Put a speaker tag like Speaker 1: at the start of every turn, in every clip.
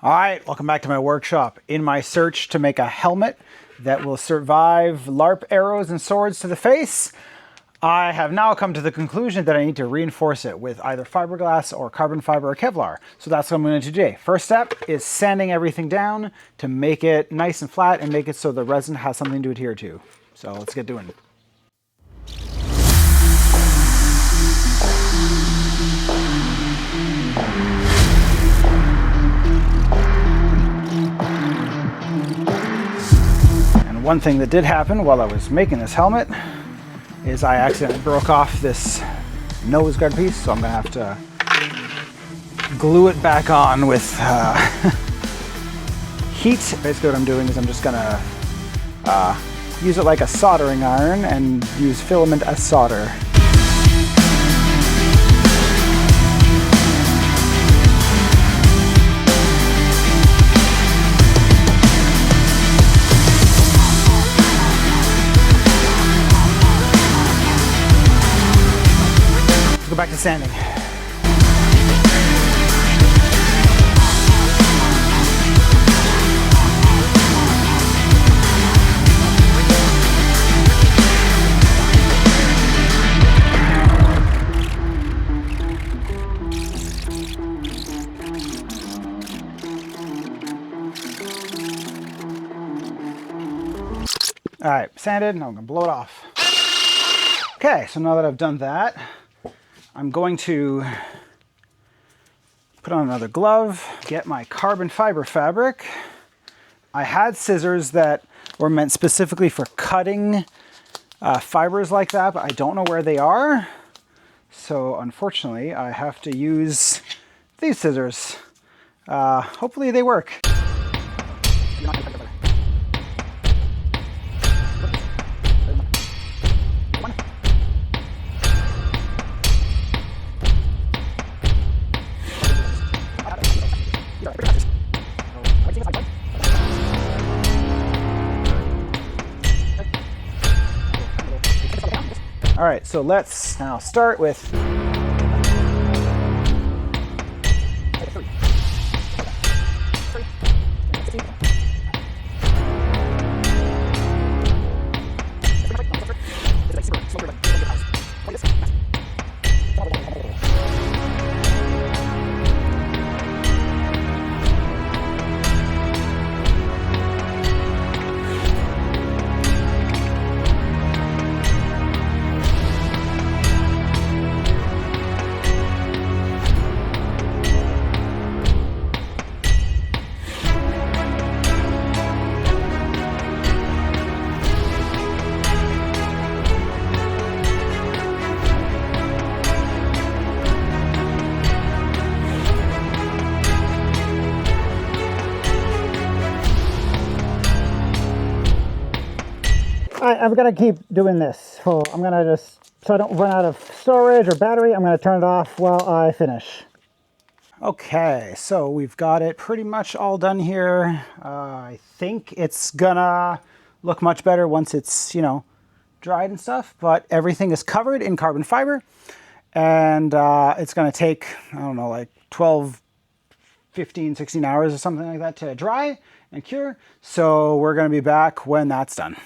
Speaker 1: All right, welcome back to my workshop. In my search to make a helmet that will survive LARP arrows and swords to the face, I have now come to the conclusion that I need to reinforce it with either fiberglass or carbon fiber or Kevlar. So that's what I'm going to do today. First step is sanding everything down to make it nice and flat and make it so the resin has something to adhere to. So let's get doing it. One thing that did happen while I was making this helmet is I accidentally broke off this nose guard piece, so I'm gonna have to glue it back on with heat. Basically what I'm doing is I'm just gonna use it like a soldering iron and use filament as solder. Go back to sanding. All right, sanded, now I'm gonna blow it off. Okay, so now that I've done that, I'm going to put on another glove, get my carbon fiber fabric. I had scissors that were meant specifically for cutting fibers like that, but I don't know where they are. So unfortunately, I have to use these scissors. Hopefully they work. All right, so let's now start with I've got to keep doing this. So I'm going to just, so I don't run out of storage or battery, I'm going to turn it off while I finish. Okay, so we've got it pretty much all done here. I think it's gonna look much better once it's, you know, dried and stuff, but everything is covered in carbon fiber and it's going to take, I don't know, like 12, 15, 16 hours or something like that to dry and cure. So we're going to be back when that's done.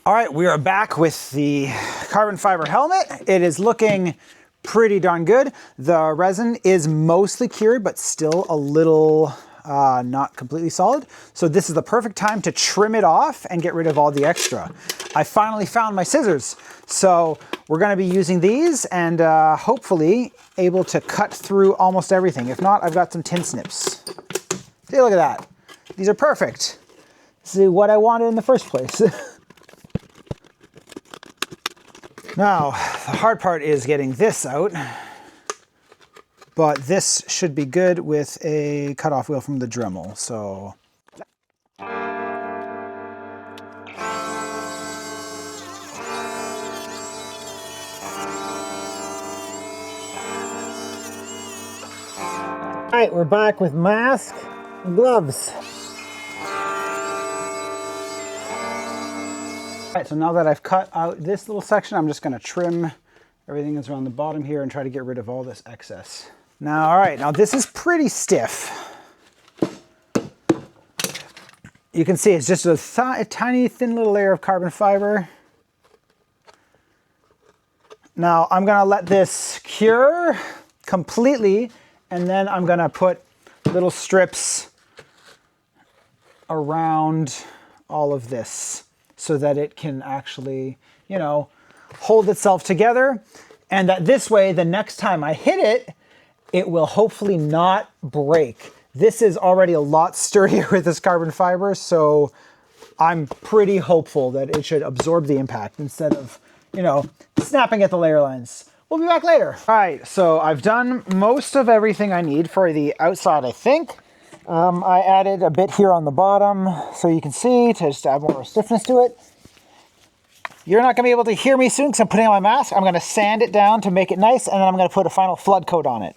Speaker 1: All right, we are back with the carbon fiber helmet. It is looking pretty darn good. The resin is mostly cured, but still a little not completely solid. So this is the perfect time to trim it off and get rid of all the extra. I finally found my scissors. So we're gonna be using these and hopefully able to cut through almost everything. If not, I've got some tin snips. See, look at that. These are perfect. This is what I wanted in the first place. Now, the hard part is getting this out, but this should be good with a cutoff wheel from the Dremel, so. All right, we're back with mask and gloves. All right, so now that I've cut out this little section, I'm just gonna trim everything that's around the bottom here and try to get rid of all this excess. Now, all right, now this is pretty stiff. You can see it's just a tiny thin little layer of carbon fiber. Now I'm gonna let this cure completely, and then I'm gonna put little strips around all of this so that it can actually, you know, hold itself together. And that this way, the next time I hit it, it will hopefully not break. This is already a lot sturdier with this carbon fiber, so I'm pretty hopeful that it should absorb the impact instead of, you know, snapping at the layer lines. We'll be back later. All right, so I've done most of everything I need for the outside, I think. I added a bit here on the bottom so you can see to just add more stiffness to it. You're not gonna be able to hear me soon because I'm putting on my mask. I'm gonna sand it down to make it nice, and then I'm gonna put a final flood coat on it.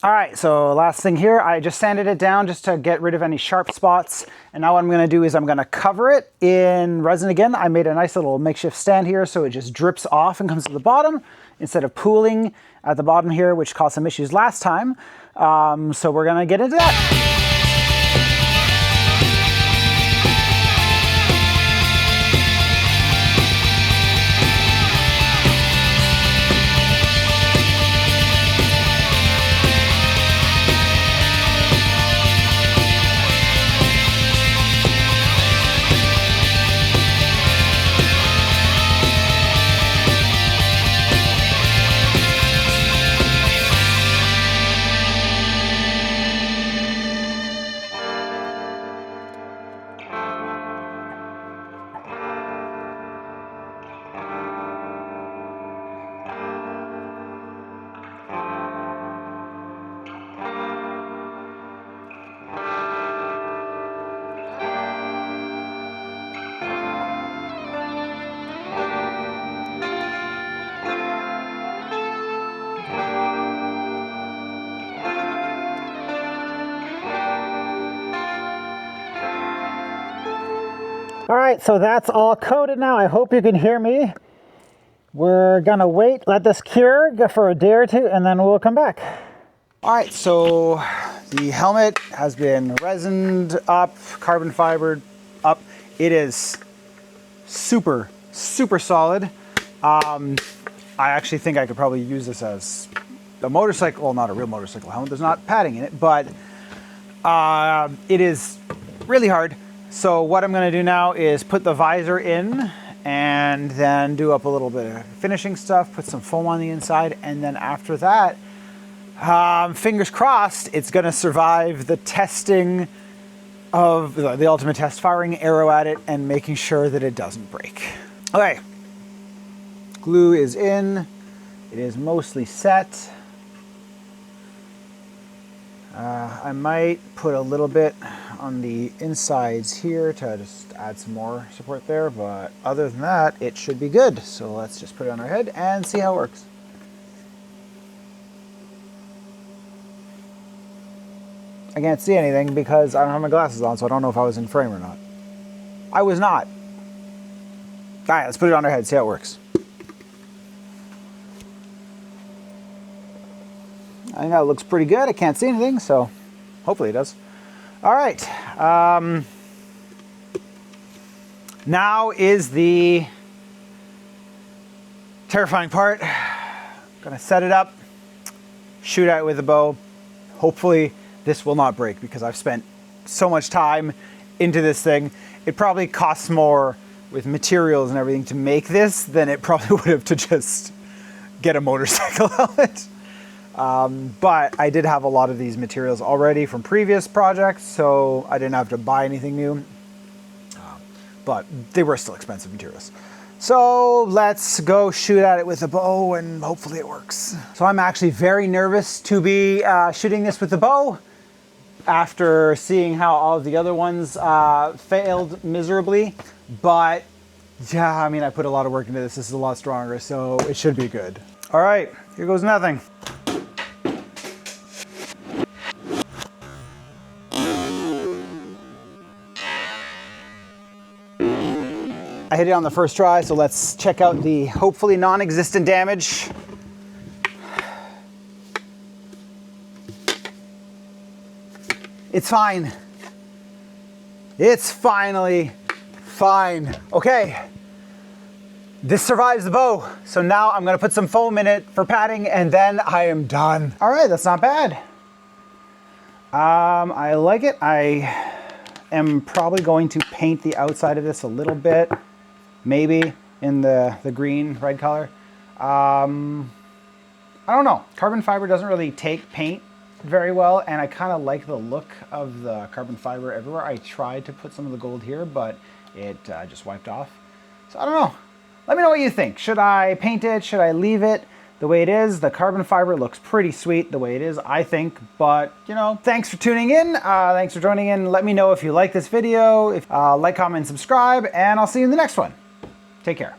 Speaker 1: All right, so last thing here, I just sanded it down just to get rid of any sharp spots. And now what I'm gonna do is I'm gonna cover it in resin again. I made a nice little makeshift stand here so it just drips off and comes to the bottom instead of pooling at the bottom here, which caused some issues last time. So we're gonna get into that. All right, so that's all coated now. I hope you can hear me. We're gonna wait, let this cure for a day or two, and then we'll come back. All right, so the helmet has been resined up, carbon fibered up. It is super, super solid. I actually think I could probably use this as a motorcycle, well, not a real motorcycle helmet. There's not padding in it, but it is really hard. So what I'm gonna do now is put the visor in and then do up a little bit of finishing stuff, put some foam on the inside, and then after that, fingers crossed, it's gonna survive the testing of the ultimate test, firing arrow at it and making sure that it doesn't break. Okay, glue is in, it is mostly set. I might put a little bit on the insides here to just add some more support there, but other than that, it should be good. So let's just put it on our head and see how it works. I can't see anything because I don't have my glasses on, so I don't know if I was in frame or not. I was not. All right, let's put it on our head, see how it works. I think that looks pretty good. I can't see anything, so hopefully it does. All right. Now is the terrifying part. Gonna set it up, shoot at it with a bow. Hopefully this will not break because I've spent so much time into this thing. It probably costs more with materials and everything to make this than it probably would have to just get a motorcycle helmet. But I did have a lot of these materials already from previous projects, so I didn't have to buy anything new. But they were still expensive materials. So let's go shoot at it with a bow and hopefully it works. So I'm actually very nervous to be shooting this with the bow after seeing how all of the other ones failed miserably. But yeah, I mean, I put a lot of work into this. This is a lot stronger, so it should be good. All right, here goes nothing. I hit it on the first try, so let's check out the hopefully non-existent damage. It's fine. It's finally fine. Okay, this survives the bow. So now I'm gonna put some foam in it for padding and then I am done. All right, that's not bad. I like it. I am probably going to paint the outside of this a little bit. Maybe in the green, red color. I don't know. Carbon fiber doesn't really take paint very well, and I kind of like the look of the carbon fiber everywhere. I tried to put some of the gold here, but it just wiped off. So I don't know. Let me know what you think. Should I paint it? Should I leave it the way it is? The carbon fiber looks pretty sweet the way it is, I think. But, you know, thanks for tuning in. Thanks for joining in. Let me know if you like this video. Like, comment, subscribe, and I'll see you in the next one. Take care.